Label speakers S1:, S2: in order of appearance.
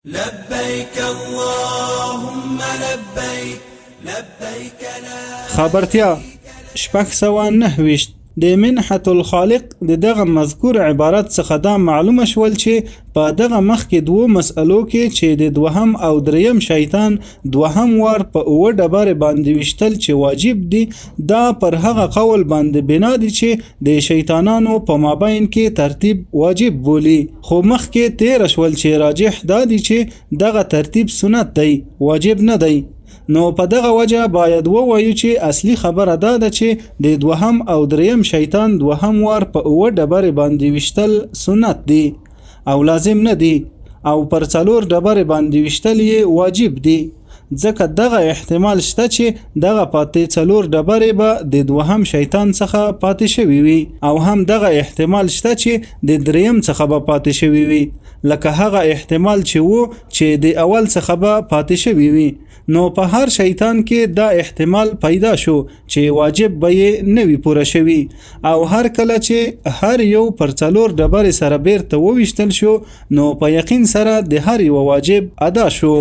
S1: لبيك اللهم لبيك لبيك لا
S2: خبرتیا شپږ سوه نهه ویشت د منحة الخالق د دغه مذکور عبارت څخه دا معلومه شول چې په دغه مخکې دوو مسئلو کې چې د دوهم او دریم شیطان دوهم وار په اوه ډبرې باندې ویشتل چې واجب دي، دا پر هغه قول باندې بنا دي چې د شیطانانو په مابین کې ترتیب واجب بولی، خو مخکې تیر شول چې راجح دا دي چې دغه ترتیب سنت دی، واجب نه دی. نو په دغه وجه باید ووایو چې اصلي خبره دا ده چې د دوهم او دریم شیطان دوهم وار په اوه ډبرې باندې ویشتل سنت دی او لازم نه دی، او پر څلور ډبرې باندې ویشتل یې واجب دی، ځکه دغه احتمال شته چې دغه پاتې څلور ډبرې به د دوهم شیطان څخه پاتې شوي وي، او هم دغه احتمال شته چې د دریم څخه به پاتې شوي وي، لکه هغه احتمال چې وو چې د اول څخه به پاتې شوي وي. نو په هر شیطان کې دا احتمال پیدا شو چې واجب به یې نه وي پوره شوي، او هر کله چې هر یو پر څلور ډبرې سره بیرته وویشتل شو نو په یقین سره د هر یو واجب ادا شو.